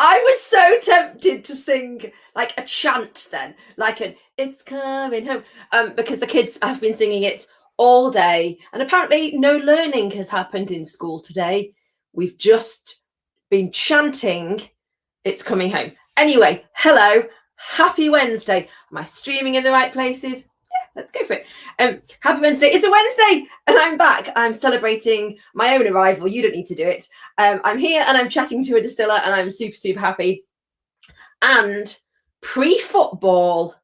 I was so tempted to sing like a chant then, like an "It's coming home," because the kids have been singing it all day, and apparently no learning has happened in school today. We've just been chanting "It's coming home." Anyway, hello, happy Wednesday. Am I streaming in the right places? Yeah, let's go for it. Happy Wednesday. It's a Wednesday, and I'm back. I'm celebrating my own arrival. You don't need to do it. I'm here and I'm chatting to a distiller, and I'm super, super happy. And pre-football,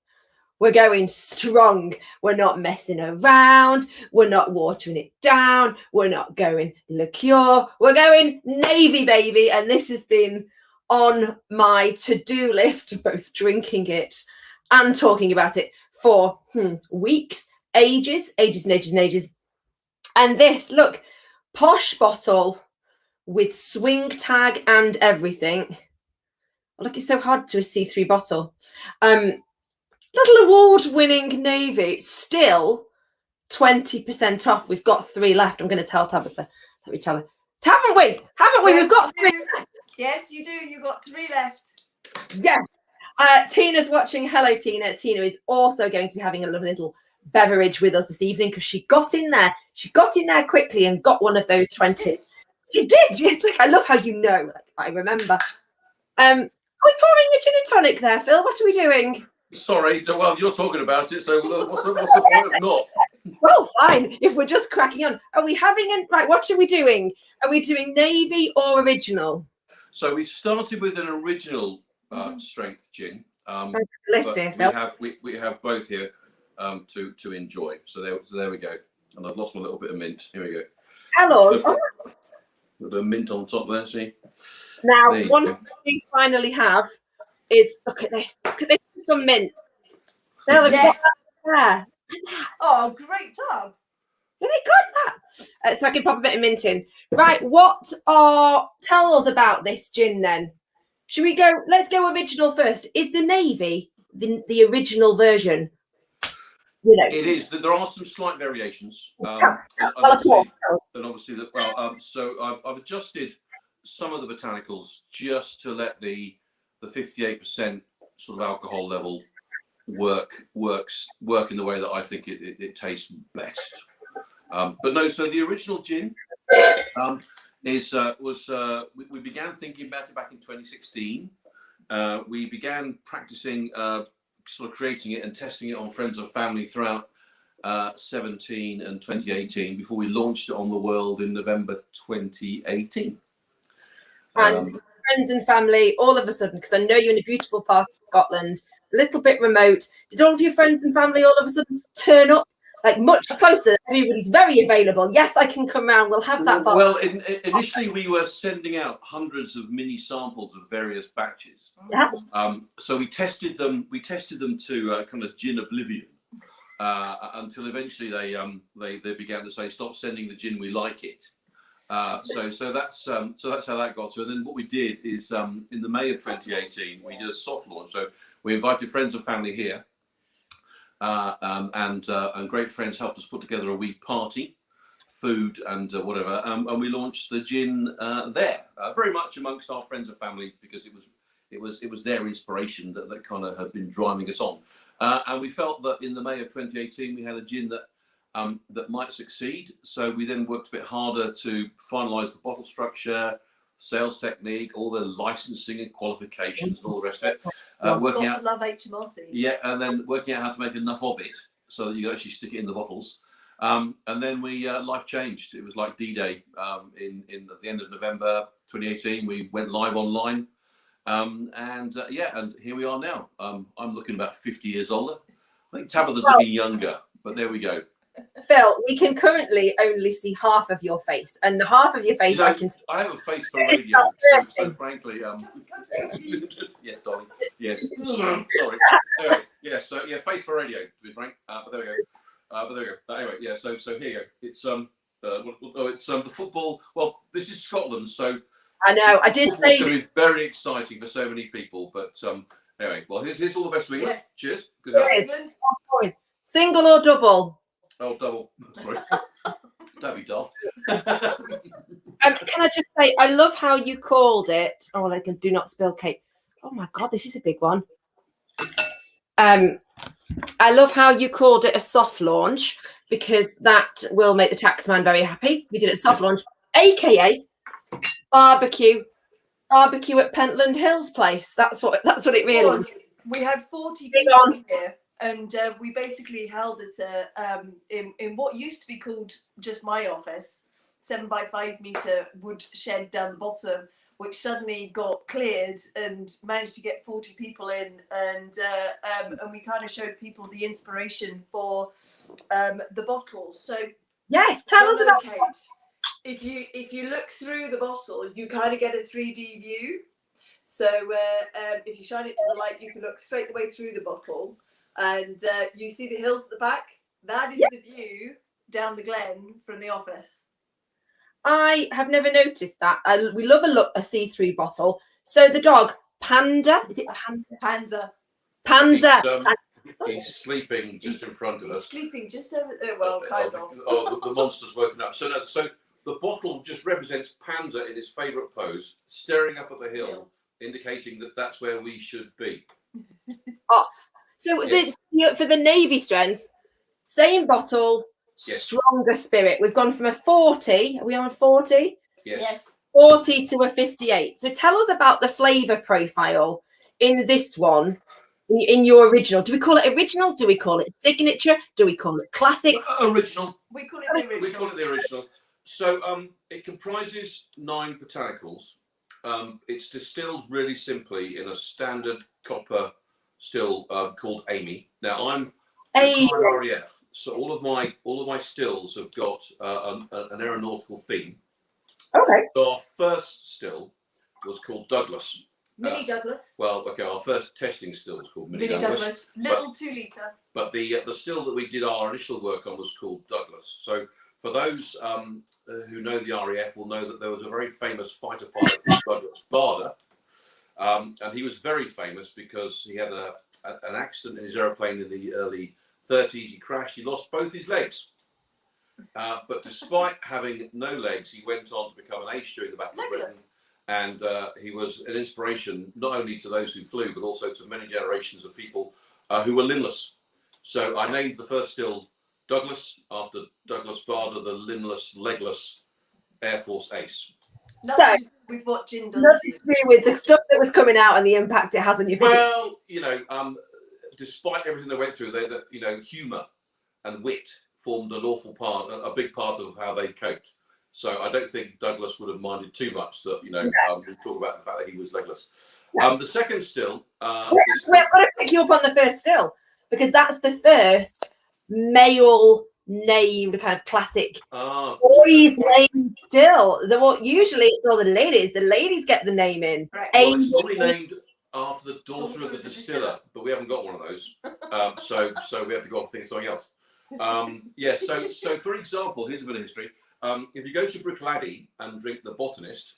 we're going strong. We're not messing around. We're not watering it down. We're not going liqueur. We're going Navy, baby. And this has been on my to-do list, both drinking it and talking about it for weeks, ages and ages and ages. And this, look, posh bottle with swing tag and everything. Oh, look, it's so hard to a see-through bottle. Little award-winning Navy, still 20% off. We've got 3 left. I'm going to tell Tabitha. Let me tell her. Haven't we? Haven't we? Yes, We've got 3 left. Yes, you do. You've got 3 left. Yes. Tina's watching. Hello, Tina. Tina is also going to be having a lovely little beverage with us this evening because she got in there. She got in there quickly and got one of those 20. She did. Yes. Like, I love how you know. Like, I remember. Are we pouring a gin and tonic there, Phil? What are we doing? Sorry, well, you're talking about it, so what's the point of not? Well, fine. If we're just cracking on, are we having right? What are we doing? Are we doing Navy or original? So we started with an original strength gin. We have both here to enjoy. So there we go. And I've lost my little bit of mint. Here we go. Hello. A bit of mint on top there. See. Now, one thing we finally have is look at this. Look at this. Some mint. There, look yes. There. Oh, great tub. They got that. So I can pop a bit of mint in. Right. Tell us about this gin then. Should we go? Let's go original first. Is the Navy the original version? You know. It is. There are some slight variations. So I've adjusted some of the botanicals just to let the 58% sort of alcohol level work in the way that I think it tastes best. But no, so the original gin we began thinking about it back in 2016. We began practicing sort of creating it and testing it on friends and family throughout 17 and 2018 before we launched it on the world in November 2018. And friends and family, all of a sudden, because I know you're in a beautiful part of Scotland, a little bit remote, did all of your friends and family all of a sudden turn up? Like much closer, everybody's very available. Yes, I can come round. We'll have that. Well, initially we were sending out hundreds of mini samples of various batches. Yeah. So we tested them. We tested them to kind of gin oblivion until eventually they began to say, "Stop sending the gin. We like it." So that's how that got to. And then what we did is in the May of 2018 we did a soft launch. So we invited friends and family here. And great friends helped us put together a wee party, food and whatever, and we launched the gin there, very much amongst our friends and family because it was their inspiration that kind of had been driving us on, and we felt that in the May of 2018 we had a gin that might succeed. So we then worked a bit harder to finalise the bottle structure, sales technique, all the licensing and qualifications and all the rest of it. Working out to love HMRC. Yeah, and then working out how to make enough of it so that you actually stick it in the bottles. And then life changed. It was like D-Day at the end of November 2018. We went live online, and here we are now. I'm looking about 50 years older. I think Tabitha's looking younger, but there we go. Phil, we can currently only see half of your face, and the half of your face I can see. I have a face for radio, so frankly, yes, Dolly, yes. Sorry. Anyway, yeah, so yeah, face for radio, to be frank. But there we go. Anyway, yeah. So here you go. It's the football. Well, this is Scotland, so I know. I did say it's going to be very exciting for so many people. But anyway, well, here's all the best to England. Yes. Cheers. Good night. Single or double? Oh, double. Sorry. That'd be daft. Can I just say, I love how you called it. Oh, like a do not spill cake. Oh my God, this is a big one. I love how you called it a soft launch because that will make the taxman very happy. We did it soft launch, aka barbecue at Pentland Hills place. That's what it really was. We had 40 Big people on. here, and we basically held it in what used to be called just my office, 7x5 meter wood shed down the bottom, which suddenly got cleared and managed to get 40 people in, and we kind of showed people the inspiration for the bottle. So Yes, tell us about Kate. If you look through the bottle, you kind of get a 3D view. So if you shine it to the light, you can look straight the way through the bottle, and you see the hills at the back. That is the view down the glen from the office. I have never noticed that. We love a see-through bottle. So the dog, Panda, is it Panda? Panzer. He's sleeping just in front of us. He's sleeping just over there. Well, kind of. The monster's woken up. So the bottle just represents Panzer in his favourite pose, staring up at the hill, indicating that that's where we should be. Off. So for the Navy strength, same bottle, stronger spirit. We've gone from a 40. Are we on a 40? Yes. 40 to a 58. So tell us about the flavour profile in this one. In your original, do we call it original? Do we call it signature? Do we call it classic? Original. We call it the original. We call it the original. So it comprises 9 botanicals. It's distilled really simply in a standard copper still called Amy. Now I'm retired RAF, so all of my stills have got an aeronautical theme. Okay. So our first still was called Douglas. Mini Douglas. Well, okay, our first testing still was called Mini Douglas. Little 2 litre. But the still that we did our initial work on was called Douglas. So for those who know the RAF will know that there was a very famous fighter pilot called Douglas Bader. And he was very famous because he had an accident in his aeroplane in the early 30s. He crashed. He lost both his legs. But despite having no legs, he went on to become an ace during the Battle of Britain. And he was an inspiration not only to those who flew, but also to many generations of people who were limbless. So I named the first still Douglas after Douglas Bader, the limbless, legless Air Force ace. Nothing with what gin does. Nothing to do with the stuff that was coming out and the impact it has on your physics. Well, despite everything they went through, humour and wit formed an awful part, a big part of how they coped. So I don't think Douglas would have minded too much that, we talk about the fact that he was legless. The second still... We're going to pick you up on the first still, because that's the first male named kind of classic boys named still. Usually it's all the ladies. The ladies get the name in. Right. Well, it's normally named after the daughter of the distiller, but we haven't got one of those. So we have to go off thinking something else. So for example, here's a bit of history. If you go to Bruichladdich and drink the Botanist,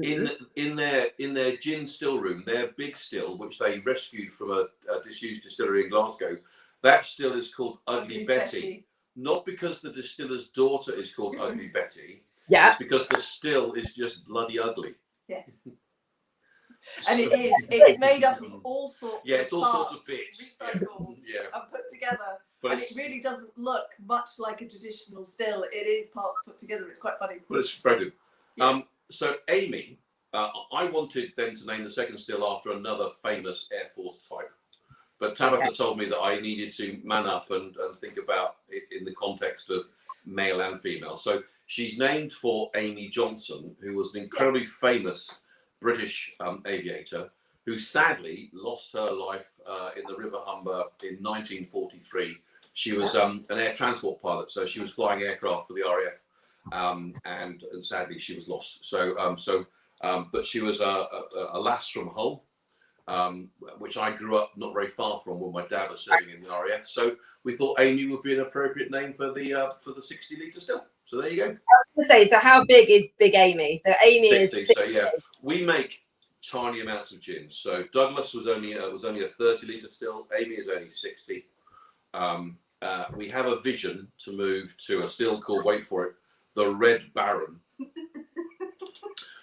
in their gin still room, their big still, which they rescued from a disused distillery in Glasgow, that still is called Ugly Betty. Not because the distiller's daughter is called Ugly Betty. Yeah. It's because the still is just bloody ugly. Yes. And it is. It's made up of all sorts. Yeah, it's all sorts of bits recycled and put together. But and it really doesn't look much like a traditional still. It is parts put together. It's quite funny. But it's very good. Yeah. So Amy, I wanted then to name the second still after another famous Air Force type. But Tabitha told me that I needed to man up and think about it in the context of male and female. So she's named for Amy Johnson, who was an incredibly famous British aviator who sadly lost her life in the River Humber in 1943. She was an air transport pilot, so she was flying aircraft for the RAF, and sadly she was lost. But she was a lass from Hull, which I grew up not very far from when my dad was serving in the RAF. So we thought Amy would be an appropriate name for the 60-litre still. So there you go. I was going to say, so how big is Big Amy? So Amy 60, is 60. So yeah, we make tiny amounts of gin. So Douglas was only a 30-litre still. Amy is only 60. We have a vision to move to a still called, wait for it, the Red Baron,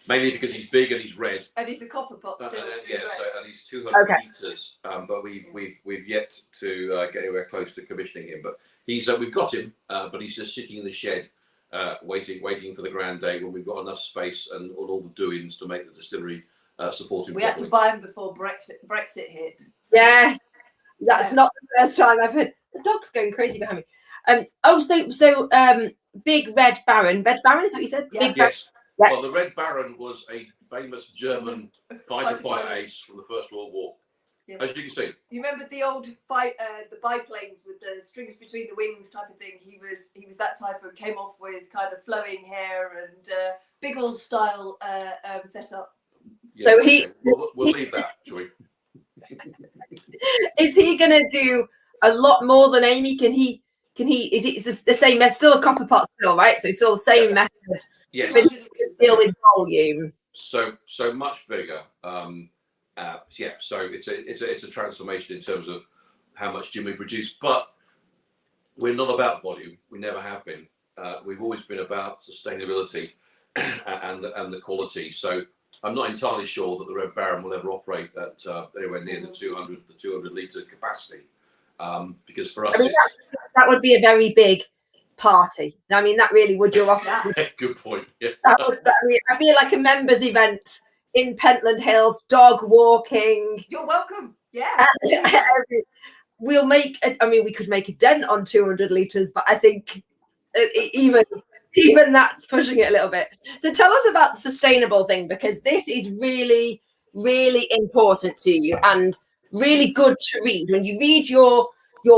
Mainly because he's big and he's red. And he's a copper pot still. Yeah, so and he's 200 litres, but we've yet to get anywhere close to commissioning him. But he's we've got him, but he's just sitting in the shed, waiting for the grand day when we've got enough space and all the doings to make the distillery support him. We had to buy him before Brexit hit. Yeah, that's not the first time I've heard. The dog's going crazy behind me. So big Red Baron. Red Baron, is that what you said? Yeah. Big Yes. Yeah. Well, the Red Baron was a famous German fighter pilot ace from the First World War. Yeah. As you can see. You remember the old the biplanes with the strings between the wings type of thing? He was that type of, came off with kind of flowing hair and big old style setup. Yeah, so okay. We'll leave that, shall we? Is he going to do a lot more than Amy? Can he? Is it the same? It's still a copper pot still, right? So it's still the same method. Yes. Still with volume. So much bigger. Yeah. So it's a transformation in terms of how much gin we produce, but we're not about volume. We never have been. We've always been about sustainability and the quality. So I'm not entirely sure that the Red Baron will ever operate at anywhere near the 200 litre capacity. Because for us, that would be a very big party. I mean, that really would. You're off. Good point. Yeah. I feel like a members event in Pentland Hills, dog walking. You're welcome. Yeah. We'll make. We could make a dent on 200 litres, but I think even that's pushing it a little bit. So tell us about the sustainable thing, because this is really, really important to you and really good to read. When you read your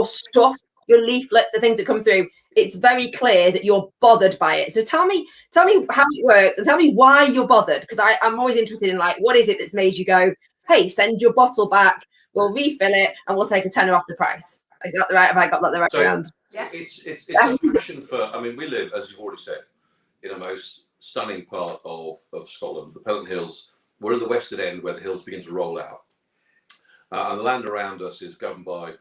stuff, your leaflets, the things that come through, it's very clear that you're bothered by it. So tell me how it works and tell me why you're bothered, because I'm always interested in, like, what is it that's made you go, hey, send your bottle back, we'll refill it and we'll take a tenner off the price. Is that right? Have I got that the right way around? Yes. It's a passion for, we live, as you've already said, in a most stunning part of Scotland, the Pentland Hills. We're in the western end where the hills begin to roll out. And the land around us is governed by,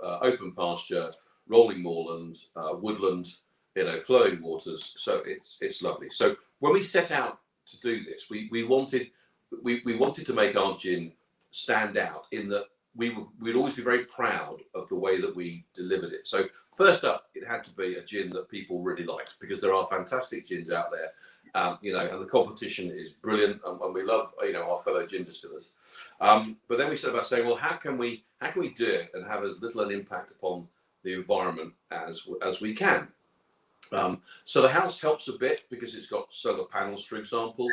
open pasture, rolling moorland, woodland, flowing waters. So it's lovely. So when we set out to do this, we wanted to make our gin stand out in that we'd always be very proud of the way that we delivered it. So first up, it had to be a gin that people really liked, because there are fantastic gins out there. And the competition is brilliant, and we love our fellow gin distillers. But then we set about saying, well, how can we do it and have as little an impact upon the environment as we can? So the house helps a bit because it's got solar panels, for example.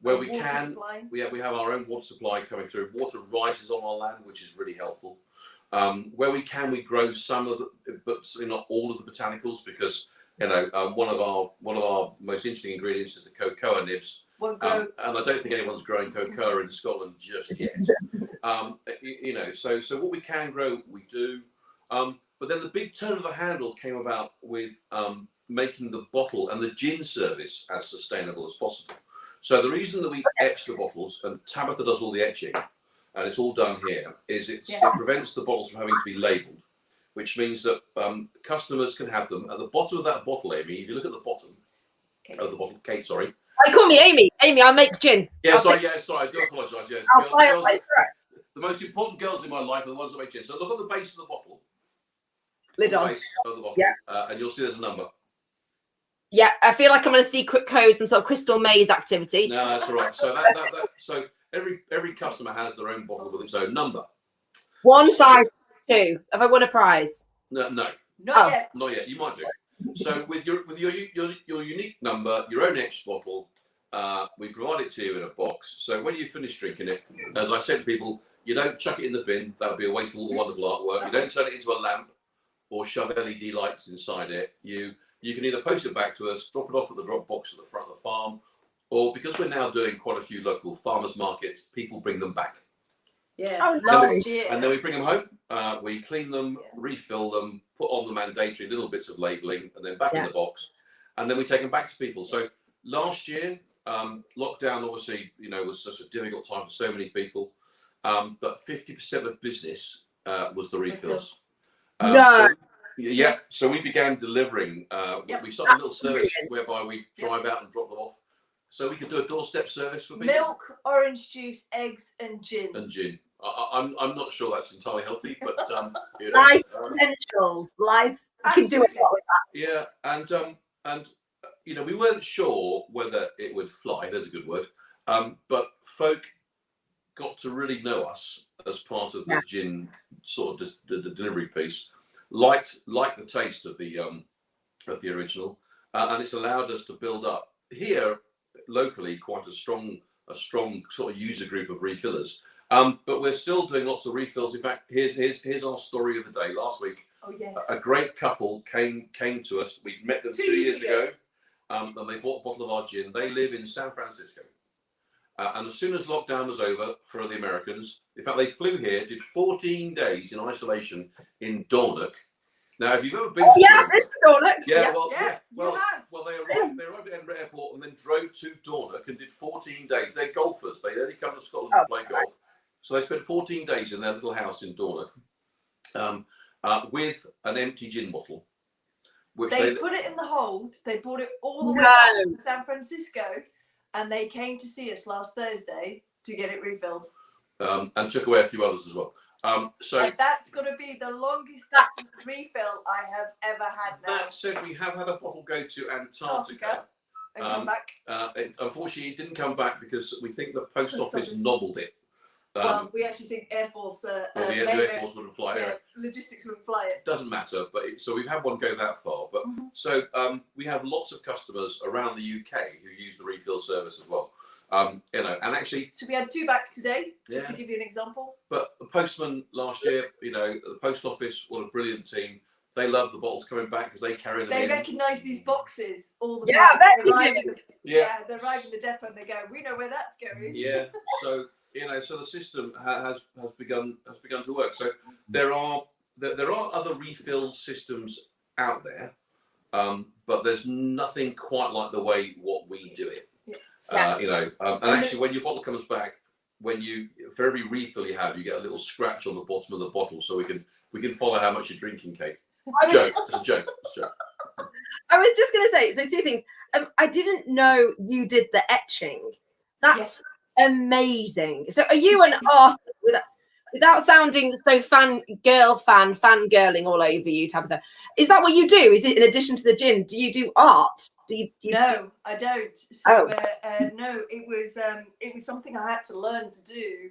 Where we can, we have our own water supply coming through. Water rises on our land, which is really helpful. Where we can, we grow some of the, but certainly not all of the botanicals, because one of our most interesting ingredients is the cocoa nibs. And I don't think anyone's growing cocoa in Scotland just yet. So what we can grow, we do. But then the big turn of the handle came about with making the bottle and the gin service as sustainable as possible. So the reason that we etch the bottles, and Tabitha does all the etching, and it's all done here, is it prevents the bottles from having to be labelled, which means that customers can have them at the bottom of that bottle. Amy, if you look at the bottom of the bottle, Kate, sorry. I call me Amy. Amy, I'll make gin. Yeah, sorry. I do apologise. Yeah, the most important girls in my life are the ones that make gin. So look at the base of the bottle. Lid on. The base of the bottle. Yeah. And you'll see there's a number. Yeah, I feel like I'm going to secret code, some sort of crystal maze activity. No, that's all right. So so every customer has their own bottle with its own number. 152. Have I won a prize? No. Not yet. Not yet. You might do. So with your unique number, your own etched bottle, we provide it to you in a box. So when you finish drinking it, as I said to people, you don't chuck it in the bin. That would be a waste of all the wonderful artwork. You don't turn it into a lamp or shove LED lights inside it. You can either post it back to us, drop it off at the drop box at the front of the farm, or because we're now doing quite a few local farmers markets, people bring them back. Yeah, last year. And then we bring them home, we clean them, refill them, put on the mandatory little bits of labelling, and then back in the box, and then we take them back to people. So last year, lockdown obviously, was such a difficult time for so many people, but 50% of business was the refills. Yeah. Yes. So we began delivering. Yep. We started a little Absolutely. service whereby we drive out and drop them off. So we could do a doorstep service for people. Milk, orange juice, eggs, and gin. And gin. I'm not sure that's entirely healthy, but you know, Life essentials, lives. You can do a lot with that. yeah, and you know, we weren't sure whether it would fly. There's a good word. But folk got to really know us as part of the gin sort of the delivery piece. Liked the taste of the original, and it's allowed us to build up here locally quite a strong sort of user group of refillers. But we're still doing lots of refills. In fact, here's our story of the day. Last week, Oh yes. a great couple came to us. We met them 2 years ago, and they bought a bottle of our gin. They live in San Francisco, and as soon as lockdown was over for the Americans, in fact, they flew here, did 14 days in isolation in Dornoch. Now, have you ever been to Dornoch? Yeah, Yeah, well, they arrived at Edinburgh Airport and then drove to Dornoch and did 14 days. They're golfers. They only come to Scotland to play golf. So they spent 14 days in their little house in Dornoch with an empty gin bottle. Which they put it in the hold. They brought it all the way back to San Francisco, and they came to see us last Thursday to get it refilled. And took away a few others as well. So and that's going to be the longest distance refill I have ever had now. That said, we have had a bottle go to Antarctica. And come back. Unfortunately, it didn't come back because we think the post office nobbled it. Well, we actually think Air Force. The Air Force wouldn't fly it. Logistics wouldn't fly it. Doesn't matter, but so we've had one go that far. But so we have lots of customers around the UK who use the refill service as well. You know, and actually, so we had 2 back today, just to give you an example. But the postman last year, you know, the post office, what a brilliant team. They love the bottles coming back because they carry them in. They recognise these boxes all the time. They arrive in the depot and they go, we know where that's going. Yeah. So you know, so the system has begun to work. So there are other refill systems out there, but there's nothing quite like the way what we do it. You know, and actually, when your bottle comes back, for every refill you have, you get a little scratch on the bottom of the bottle, so we can follow how much you're drinking, Kate. It's a joke. I was just going to say, so 2 things. I didn't know you did the etching. That's amazing. So are you an artist without sounding so fangirling all over you, Tabitha? Is that what you do? Is it in addition to the gin? Do you do art? No, I don't. So no, it was something I had to learn to do.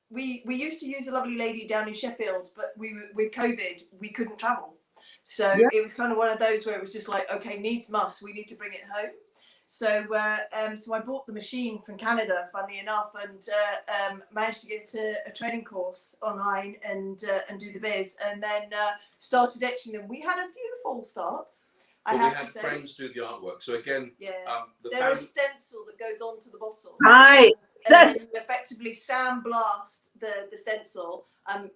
We used to use a lovely lady down in Sheffield, but with COVID we couldn't travel. So it was kind of one of those where it was just like, okay, needs must, we need to bring it home. So so I bought the machine from Canada, funnily enough, and managed to get a training course online and do the biz, and then started etching them. We had a few false starts. We had friends do the artwork. So again, they're a stencil that goes onto the bottle. Right. And then you effectively sandblast the stencil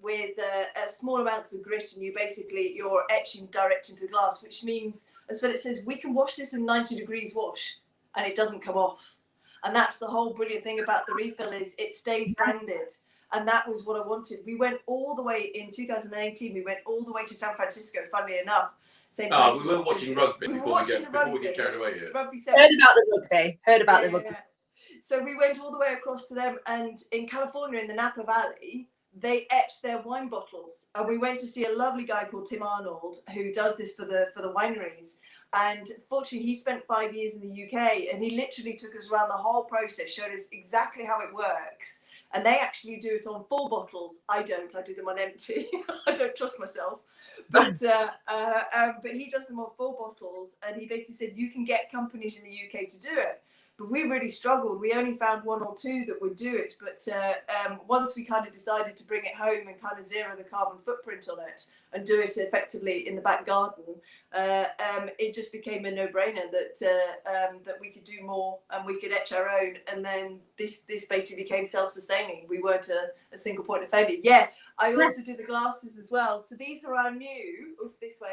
with small amounts of grit, and you're etching direct into the glass, which means, as Philip says, we can wash this in 90 degrees wash and it doesn't come off. And that's the whole brilliant thing about the refill, is it stays branded. And that was what I wanted. We went all the way in 2018. We went all the way to San Francisco, funnily enough. We were watching rugby before we get carried away here. Rugby Heard about the rugby. So we went all the way across to them, and in California, in the Napa Valley, they etched their wine bottles. And we went to see a lovely guy called Tim Arnold, who does this for the wineries. And fortunately, he spent 5 years in the UK, and he literally took us around the whole process, showed us exactly how it works. And they actually do it on full bottles. I don't. I do them on empty. I don't trust myself. But he does them on full bottles, and he basically said you can get companies in the UK to do it. But we really struggled. We only found 1 or 2 that would do it. But once we kind of decided to bring it home and kind of zero the carbon footprint on it and do it effectively in the back garden, it just became a no-brainer that we could do more and we could etch our own. And then this basically became self-sustaining. We weren't a single point of failure. Yeah, I also do the glasses as well. So these are our new, these are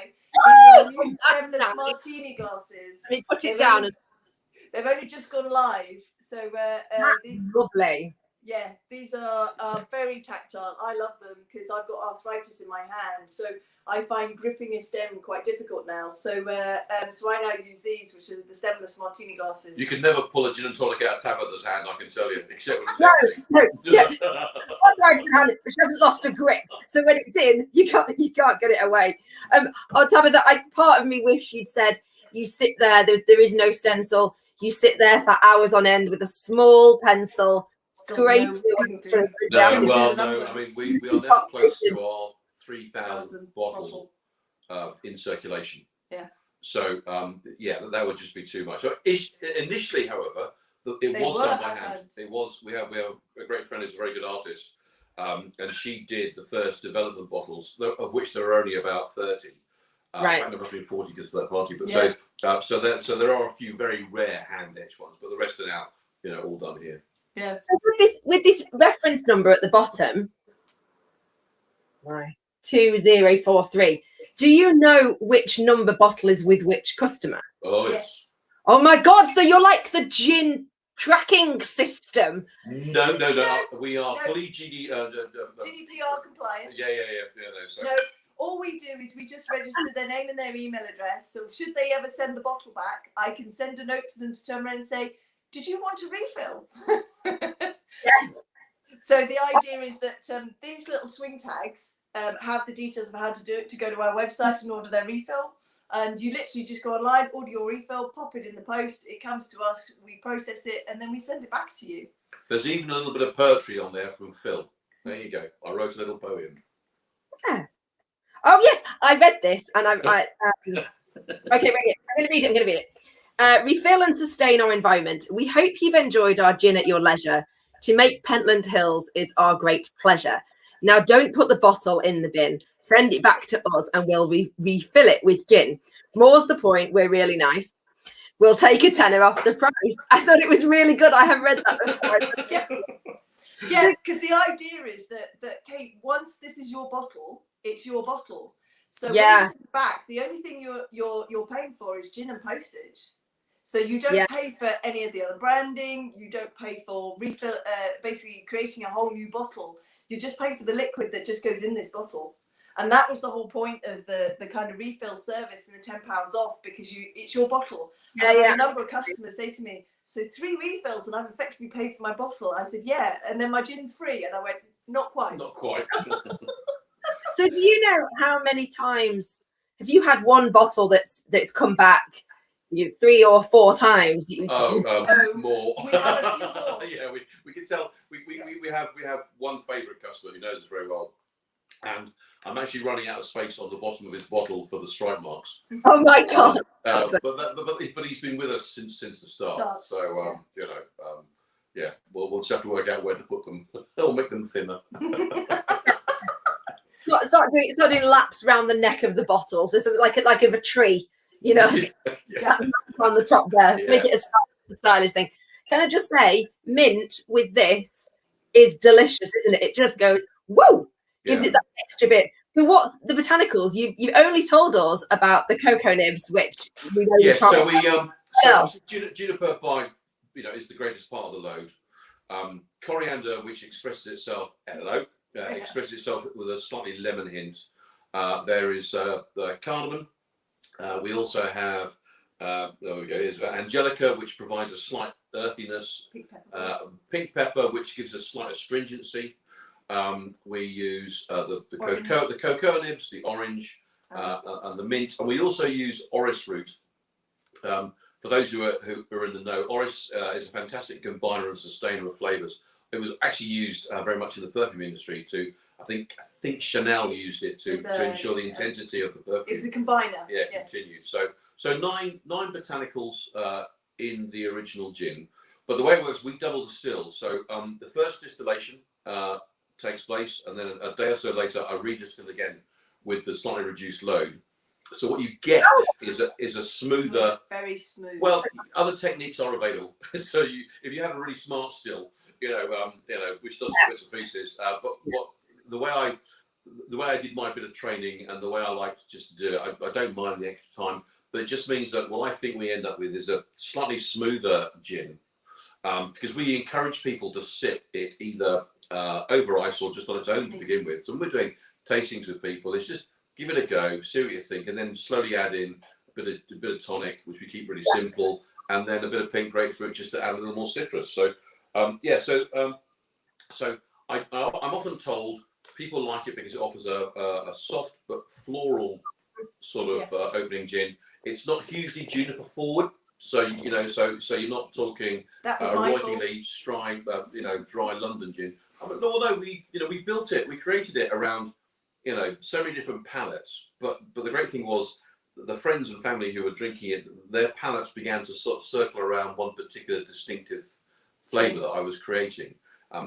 our new stemless martini glasses. Let me put it down. They've only just gone live. So that's lovely. Yeah, these are very tactile. I love them because I've got arthritis in my hand, so I find gripping a stem quite difficult now. So so I now use these, which are the stemless martini glasses. You can never pull a gin and tonic out of Tabitha's hand, I can tell you, except when it's No, empty. no, yeah. She hasn't lost a grip, so when it's in, you can't get it away. On top of that, part of me wish you'd said you sit there. There is no stencil. You sit there for hours on end with a small pencil, scraping away through the No, actual- well, no. I mean, we are now close to our 3,000th bottle in circulation. Yeah. So yeah, that would just be too much. So initially, however, it was done by hand. It was. We have a great friend who's a very good artist, and she did the first development bottles, of which there are only about 30. Right. In fact, there must be 40 because of that party. But Yeah. so there are a few very rare hand etched ones, but the rest are now, all done here. Yeah. So with this reference number at the bottom, 2043. Do you know which number bottle is with which customer? Oh yes. Oh my God! So you're like the gin tracking system. No. We are fully GDPR compliant. Yeah. So. No, all we do is we just register their name and their email address. So should they ever send the bottle back, I can send a note to them to turn around and say, "Did you want a refill?" Yes. So the idea is that these little swing tags have the details of how to do it, to go to our website and order their refill. And you literally just go online, order your refill, pop it in the post, it comes to us, we process it, and then we send it back to you. There's even a little bit of poetry on there from Phil. There you go. I wrote a little poem. Yeah. Oh yes, I read this, and okay, wait. I'm going to read it. Refill and sustain our environment. We hope you've enjoyed our gin at your leisure. To make Pentland Hills is our great pleasure. Now, don't put the bottle in the bin. Send it back to us and we'll refill it with gin. More's the point, we're really nice. We'll take a tenner off the price. I thought it was really good. I have read that before. Yeah, because the idea is that Kate, once this is your bottle, it's your bottle. So when you send it back, the only thing you're paying for is gin and postage. So you don't pay for any of the other branding. You don't pay for refill, basically creating a whole new bottle. You just pay for the liquid that just goes in this bottle. And that was the whole point of the kind of refill service and the £10 off, because it's your bottle. And I had a number of customers say to me, "So 3 refills and I've effectively paid for my bottle." I said, "Yeah, and then my gin's free." And I went, "Not quite." Not quite. So do you know how many times have you had one bottle that's come back 3 or 4 times? More. We have a few more. Yeah, we can tell. We have one favourite customer who knows us very well, and I'm actually running out of space on the bottom of his bottle for the stripe marks. Oh my God! But he's been with us since the start. So yeah, we'll just have to work out where to put them. It'll make them thinner. Start doing laps around the neck of the bottles. It's like of a tree, on the top there. Make it a stylish thing. Can I just say, mint with this is delicious, isn't it? It just goes woo, gives it that extra bit. So what's the botanicals? You've only told us about the cocoa nibs, which we know. Yes, so juniper by is the greatest part of the load. Coriander, which expresses itself expresses itself with a slightly lemon hint. There is cardamom. We also have there we go. Here's angelica, which provides a slight earthiness. Pink pepper, which gives a slight astringency. We use the cocoa nibs, the orange, and the mint, and we also use orris root. For those who are in the know, orris is a fantastic combiner and sustainer of flavors. It was actually used very much in the perfume industry to, I think Chanel used it to ensure the intensity of the perfume. It was a combiner. Yeah, continued. So 9 botanicals in the original gin, but the way it works, we double distill. So the first distillation takes place, and then a day or so later, I redistill again with the slightly reduced load. So what you get is a smoother, very smooth. Well, other techniques are available. So if you have a really smart still, which does bits and pieces, but the way I did my bit of training and the way I like to just do it, I don't mind the extra time, but it just means that what I think we end up with is a slightly smoother gin, because we encourage people to sip it either over ice or just on its own to begin with. So when we're doing tastings with people, it's just give it a go, see what you think, and then slowly add in a bit of tonic, which we keep really simple, and then a bit of pink grapefruit just to add a little more citrus. So so I'm often told people like it because it offers a soft but floral sort of opening gin. It's not hugely juniper forward, so so you're not talking royally dry, dry London gin. Although we built it, we created it around so many different palates. But the great thing was the friends and family who were drinking it, their palates began to sort of circle around one particular distinctive flavour that I was creating.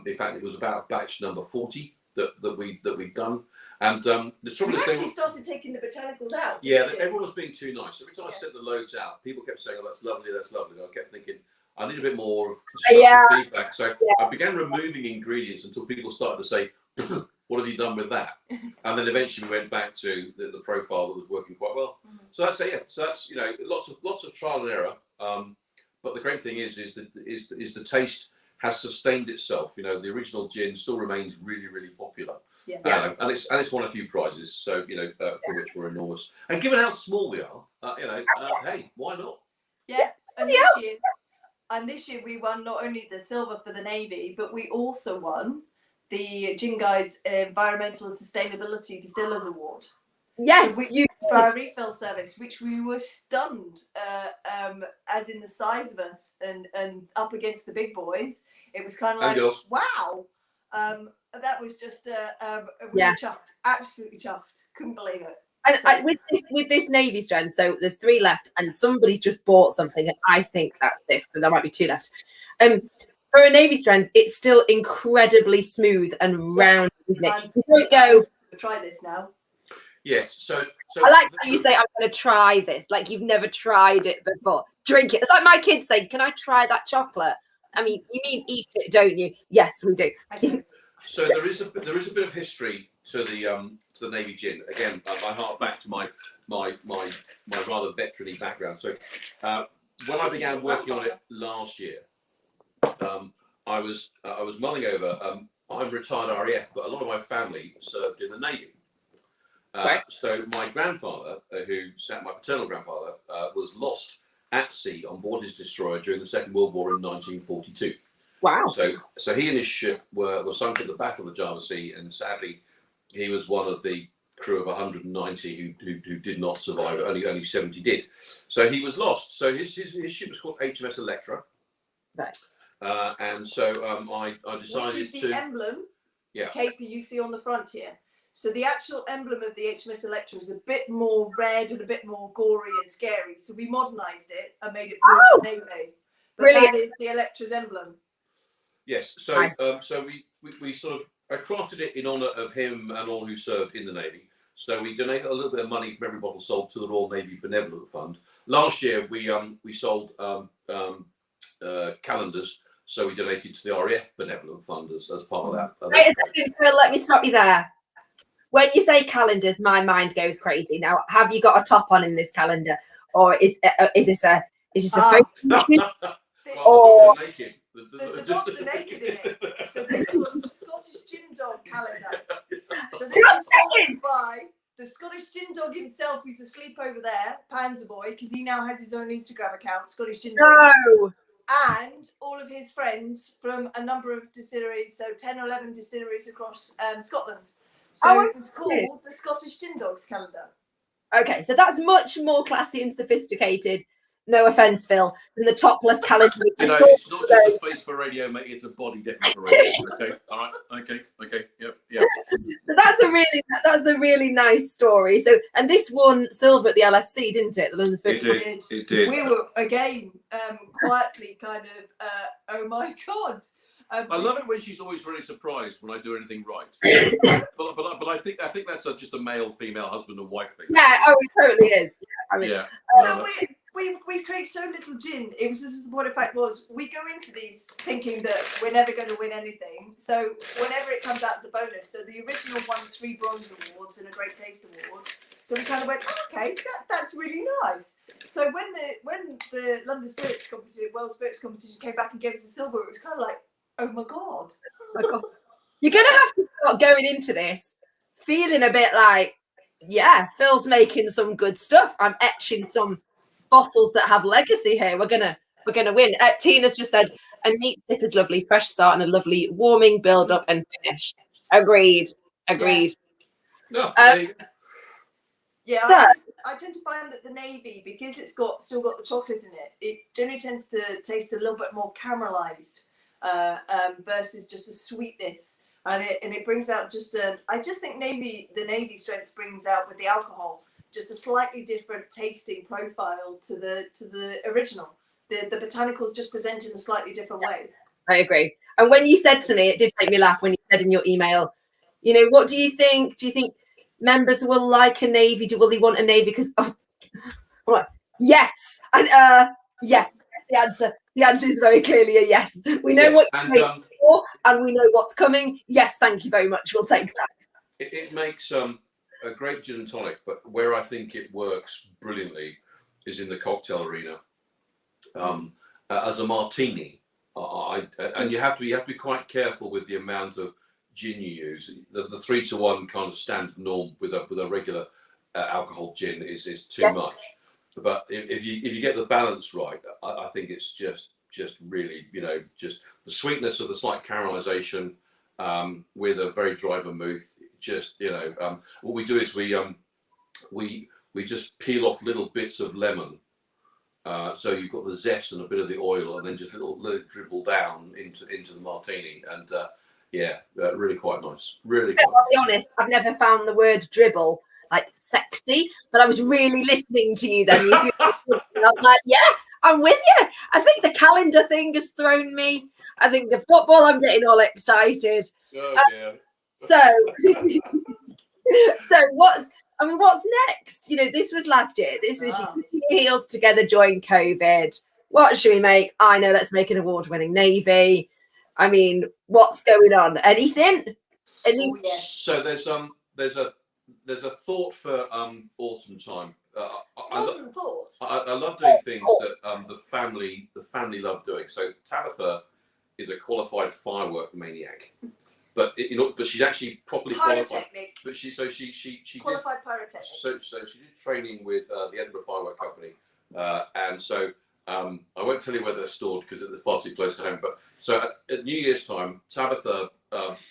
In fact, it was about batch number 40 that we'd done. And the trouble is, actually started taking the botanicals out. Yeah, everyone was being too nice. Every time I set the loads out, people kept saying, "Oh, that's lovely, that's lovely." And I kept thinking, I need a bit more of constructive feedback. So I began removing ingredients until people started to say, "What have you done with that?" And then eventually we went back to the profile that was working quite well. So that's it. Yeah. So that's lots of trial and error. But the great thing is the taste has sustained itself. The original gin still remains really, really popular. Yeah. And it's won a few prizes, so for which we're enormous. And given how small we are, hey, why not? Yeah. And this year we won not only the silver for the Navy, but we also won the Gin Guide's Environmental and Sustainability Distillers Award. Yes, for our refill service, which we were stunned, as in the size of us and up against the big boys. It was kind of like, wow. That was just we were chuffed, absolutely chuffed. Couldn't believe it. And with this Navy strand, so there's 3 left, and somebody's just bought something, and I think that's this, so there might be 2 left. For a Navy strand, it's still incredibly smooth and round, isn't it? You don't go. Try this now. Yes. So I like how you say, "I'm going to try this," like you've never tried it before. Drink it. It's like my kids say, "Can I try that chocolate?" I mean, you mean eat it, don't you? Yes, we do. So there is a bit of history to the Navy gin. Again, I hark back to my rather veteran-y background. So when I began working on it last year, I was mulling over. I'm retired RAF, but a lot of my family served in the Navy. So my grandfather, my paternal grandfather, was lost at sea on board his destroyer during the Second World War in 1942. Wow. So he and his ship were sunk at the Battle of the Java Sea, and sadly, he was one of the crew of 190 who did not survive. Only 70 did. So he was lost. So his ship was called HMS Electra. Right. And so I decided Which is the emblem, Kate, that you see on the front here. So the actual emblem of the HMS Electra is a bit more red and a bit more gory and scary. So we modernised it and made it blue for Navy. But that is the Electra's emblem. Yes. So we sort of crafted it in honour of him and all who served in the Navy. So we donated a little bit of money from every bottle sold to the Royal Navy Benevolent Fund. Last year we sold calendars. So we donated to the RAF Benevolent Fund as part of that. Wait a second, Phil, let me stop you there. When you say calendars, my mind goes crazy. Now, have you got a top on in this calendar, or is this a photo? Or the dogs are naked in it. So this was the Scottish Gin Dog calendar. So this is sponsored by the Scottish Gin Dog himself, who's asleep over there, Panzer Boy, because he now has his own Instagram account, Scottish Gin Dog. No. And all of his friends from a number of distilleries, so 10 or 11 distilleries across Scotland. So it was called the Scottish Gin Dogs calendar. Okay, so that's much more classy and sophisticated. No offense, Phil, than the topless calendar. It's not just a face for radio, mate. It's a body definitely for radio. Okay, all right, okay, yep. So that's a really nice story. So, and this won silver at the LSC, didn't it? The London Spirit. It did. We were again quietly kind of, oh my god. I love it when she's always really surprised when I do anything right. but I think that's just a male-female husband and wife thing. Yeah, it totally is. We create so little gin. It was just what in fact was. We go into these thinking that we're never going to win anything. So whenever it comes out as a bonus, so the original won 3 bronze awards and a Great Taste Award. So we kind of went, oh, okay, that's really nice. So when the London Spirits competition, World Spirits competition came back and gave us a silver, it was kind of like, oh my god. Oh my God. You're gonna have to start going into this feeling a bit like, yeah, Phil's making some good stuff. I'm etching some bottles that have legacy here. We're gonna win. Tina's just said a neat sip is lovely, fresh start and a lovely warming build up and finish. Agreed. No, there you go. Yeah, So, I tend to find that the navy, because it's still got the chocolate in it, it generally tends to taste a little bit more caramelized versus just a sweetness, and it brings out just I just think the navy strength brings out with the alcohol just a slightly different tasting profile to the original. The botanicals just present in a slightly different way. I agree. And when you said to me, it did make me laugh when you said in your email, you know, what do you think? Do you think members will like a navy? Will they want a navy? Because yes, and yes. The answer is very clearly a yes. We know what you're for, and we know what's coming. Yes, thank you very much. We'll take that. It makes a great gin and tonic, but where I think it works brilliantly is in the cocktail arena. As a martini, and you have to be quite careful with the amount of gin you use. The 3-to-1 kind of standard norm with a regular alcohol gin is too much. But if you get the balance right, I think it's just really, you know, just the sweetness of the slight caramelization with a very dry vermouth. Just, you know, what we do is we just peel off little bits of lemon. So you've got the zest and a bit of the oil, and then just let it dribble down into the martini, and really quite nice. Really. I'll be honest, I've never found the word dribble like sexy, but I was really listening to you then. And I was like, yeah, I'm with you. I think the calendar thing has thrown me. I think the football, I'm getting all excited. Oh dear. So what's next? You know, this was last year. This was you putting your heels together during COVID. What should we make? I know, let's make an award-winning navy. I mean, what's going on? Anything? Oh, yeah. So there's a thought for autumn time. I love doing things that the family love doing. So Tabitha is a qualified firework maniac, but but she's actually properly qualified. But she qualified pyrotechnic. So she did training with the Edinburgh Firework Company, and so I won't tell you where they're stored because they're far too close to home. But so at New Year's time, Tabitha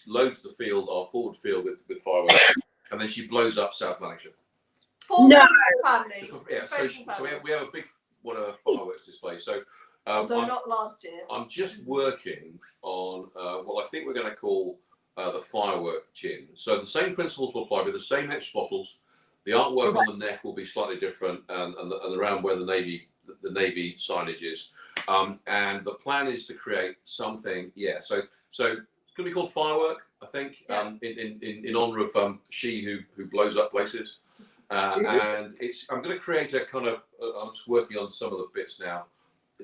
loads the field, our forward field, with fireworks. And then she blows up South Lanarkshire. Family. Yeah, so we have a big fireworks display. So although not last year. I'm just working on what I think we're going to call the firework gin. So the same principles will apply with the same extra bottles. The artwork on the neck will be slightly different, and around where the navy signage is. And the plan is to create something. Yeah. So it's going to be called Firework, I think, in honor of she who blows up places. And I'm going to create a kind of. I'm just working on some of the bits now.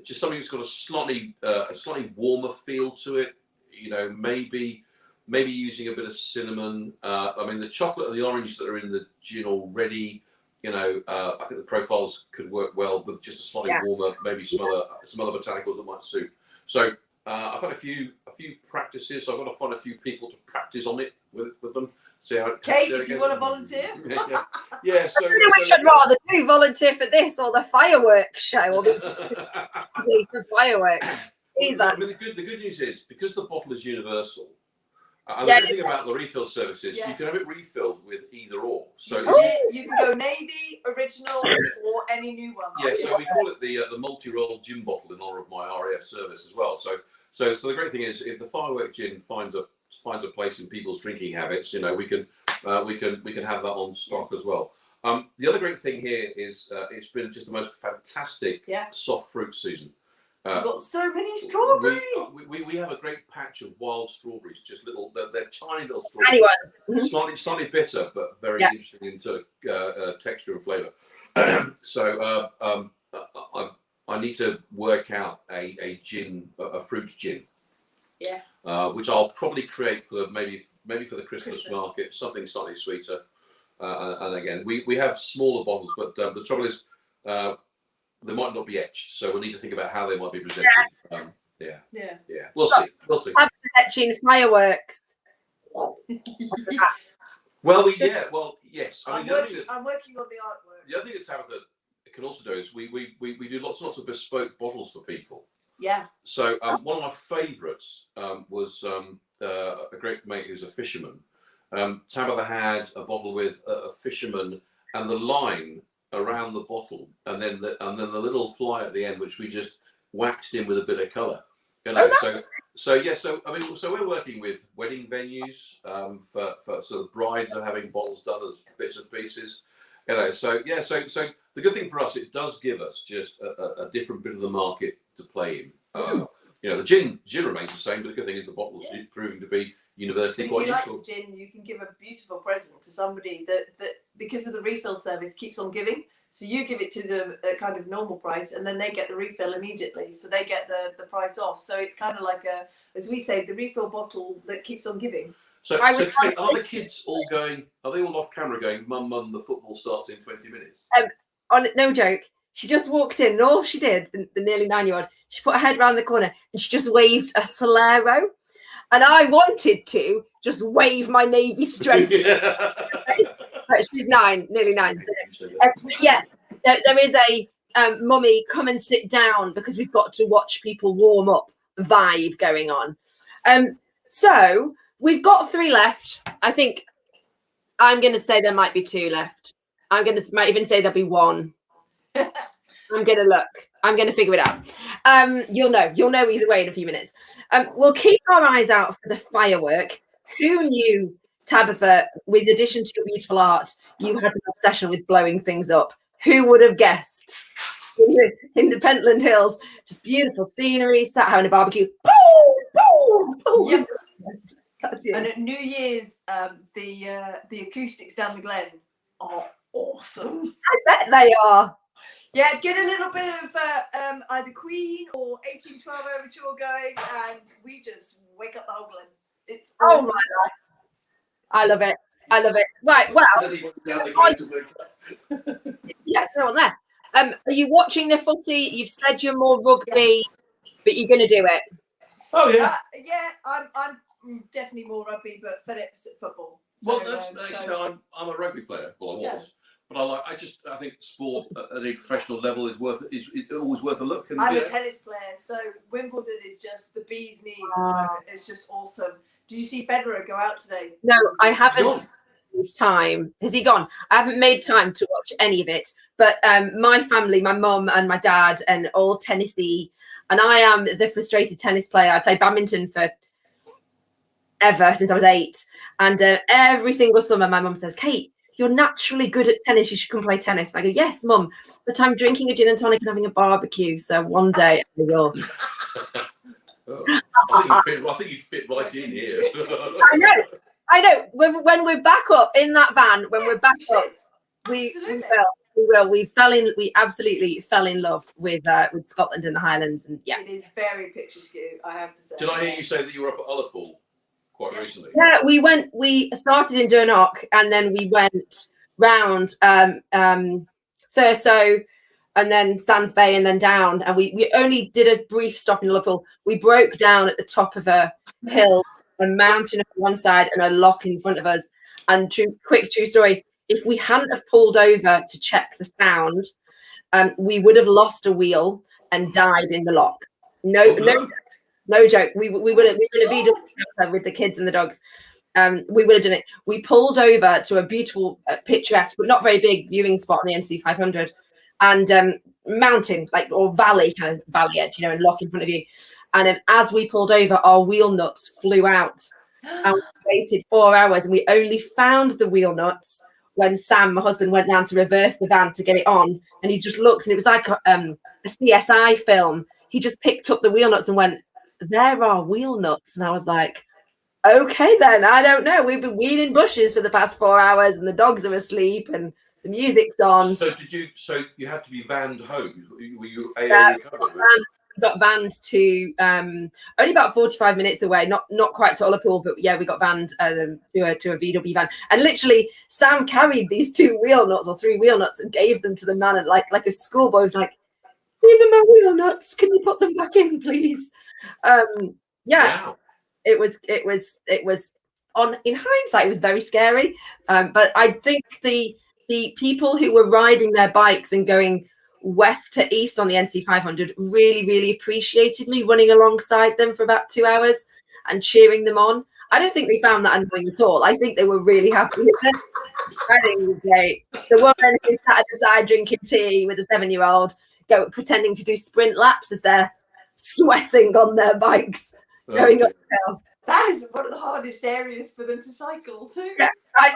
Just something that's got a slightly warmer feel to it. You know, maybe using a bit of cinnamon. I mean, the chocolate and the orange that are in the gin already. You know, I think the profiles could work well with just a slightly warmer, maybe some other botanicals that might suit. So I've had a few practices. So I've got to find a few people to practice on it with them. See how Kate, if you want to volunteer. Yeah. So which I'd rather do, volunteer for this or the fireworks show, or this for fireworks. Either. I mean, the good news is because the bottle is universal. And the thing about the refill services, you can have it refilled with either or. So you can go navy, original, or any new one. Yeah, so we call it the multi-roll gin bottle in honour of my RAF service as well. So the great thing is, if the firework gin finds a place in people's drinking habits, you know, we can have that on stock as well. The other great thing here is it's been just the most fantastic soft fruit season. We've got so many strawberries. We have a great patch of wild strawberries, just little, they're tiny little strawberries. Tiny ones. Slightly bitter, but very interesting in texture and flavour. So I need to work out a gin, a fruit gin. Yeah. Which I'll probably create for maybe for the Christmas market, something slightly sweeter. And again, we have smaller bottles, but the trouble is they might not be etched, so we need to think about how they might be presented. Yeah. We'll see. Etching fireworks. Well, yes. I mean, I'm working on the artwork. The other thing that Tabitha can also do is we do lots and lots of bespoke bottles for people. Yeah. So one of my favourites was a great mate who's a fisherman. Tabitha had a bottle with a fisherman and the line around the bottle, and then the little fly at the end, which we just waxed in with a bit of colour. You know, so we're working with wedding venues for sort of brides are having bottles done as bits and pieces. You know, so the good thing for us, it does give us just a different bit of the market to play in. You know, the gin remains the same, but the good thing is the bottles proving to be universally quite useful. If you like gin, you can give a beautiful present to somebody that because of the refill service keeps on giving. So you give it to them at kind of normal price, and then they get the refill immediately. So they get the price off. So it's kind of like as we say, the refill bottle that keeps on giving. So Kate, are the kids all going? Are they all off camera going? Mum, the football starts in 20 minutes. No joke. She just walked in, and all she did, the nearly 9-year-old, she put her head round the corner and she just waved a Solero. And I wanted to just wave my Navy strength. But she's 9, nearly 9. Yes, there is a mummy, come and sit down because we've got to watch people warm up vibe going on. So we've got 3 left. I think I'm going to say there might be 2 left. Might even say there'll be 1. I'm going to look. I'm going to figure it out. You'll know either way in a few minutes. We'll keep our eyes out for the firework. Who knew, Tabitha, with addition to your beautiful art, you had an obsession with blowing things up? Who would have guessed? In the Pentland Hills, just beautiful scenery, sat having a barbecue. Boom, boom, boom. Yep. That's you. And at New Year's, the acoustics down the Glen are awesome. I bet they are. Yeah, get a little bit of either Queen or 1812 Overture going, and we just wake up the whole Glen. It's awesome. Oh my God. I love it. Right, well. Yeah, no one there. Are you watching the footy? You've said you're more rugby, but you're going to do it. Oh yeah. I'm definitely more rugby, but Philip's at football. So, well, I'm a rugby player. Well, I was. But I think sport at a professional level is always worth a look. And, I'm a tennis player, so Wimbledon is just the bee's knees. It's just awesome. Did you see Federer go out today? No, I haven't. Time has he gone? I haven't made time to watch any of it. But my family, my mum and my dad, and all Tennessee, and I am the frustrated tennis player. I played badminton for ever since I was 8, and every single summer, my mum says, "Kate, you're naturally good at tennis. You should come play tennis." And I go, "Yes, Mum, but I'm drinking a gin and tonic and having a barbecue. So one day I will." I think you fit right in here. I know. When we're back up in that van, when we're back up, we will. We absolutely fell in love with Scotland and the Highlands, and yeah, it is very picturesque, I have to say. Did I hear you say that you were up at Ullapool quite recently? Yeah, we started in Dundalk and then we went round Thurso and then Sands Bay and then down, and we only did a brief stop in Liverpool. We broke down at the top of a hill, a mountain on one side and a lock in front of us. And true story, if we hadn't have pulled over to check the sound, we would have lost a wheel and died in the lock. No joke. We would have been with the kids and the dogs. We would have done it. We pulled over to a beautiful, picturesque, but not very big viewing spot on the NC 500, and mountain, or valley, kind of valley edge, and lock in front of you. And as we pulled over, our wheel nuts flew out, and we waited 4 hours, and we only found the wheel nuts when Sam, my husband, went down to reverse the van to get it on, and he just looked, and it was like a CSI film. He just picked up the wheel nuts and went, "There are wheel nuts," and I was like, "Okay, then, I don't know. We've been weeding bushes for the past 4 hours, and the dogs are asleep, and the music's on." So you had to be vanned home? Were you recovered? got vanned to only about 45 minutes away, not quite to Ullapool, but yeah, we got vanned to a VW van, and literally Sam carried these 2 wheel nuts or 3 wheel nuts and gave them to the man, and like a schoolboy was like, "These are my wheel nuts. Can you put them back in, please?" Yeah, Wow. it was in hindsight, it was very scary. But I think the people who were riding their bikes and going west to east on the NC 500 really appreciated me running alongside them for about 2 hours and cheering them on. I don't think they found that annoying at all. I think they were really happy with it. I think it was great. The woman who sat at the side drinking tea with a 7-year-old pretending to do sprint laps as they're sweating on their bikes going up the hill. That is one of the hardest areas for them to cycle too. Yeah,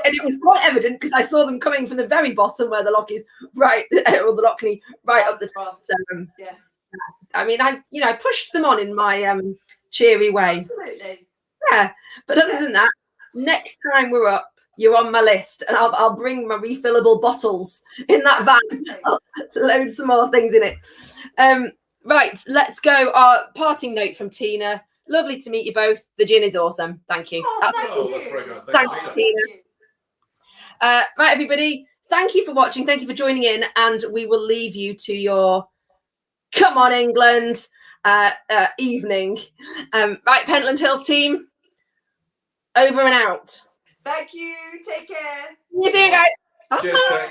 and it was quite evident because I saw them coming from the very bottom where the lock is, right, or the Lockney, right up the top. So, yeah. I mean, I pushed them on in my cheery way. Absolutely. Yeah, but other than that, next time we're up, you're on my list, and I'll bring my refillable bottles in that van. I'll load some more things in it. Right, let's go. Our parting note from Tina. Lovely to meet you both. The gin is awesome. Thank you. Oh, thank you. That's very good. Thank Thanks, you, Tina. Tina. Right, everybody. Thank you for watching. Thank you for joining in, and we will leave you to your come on England evening. Right, Pentland Hills team, over and out. Thank you. Take care. See you guys. Cheers, Kate.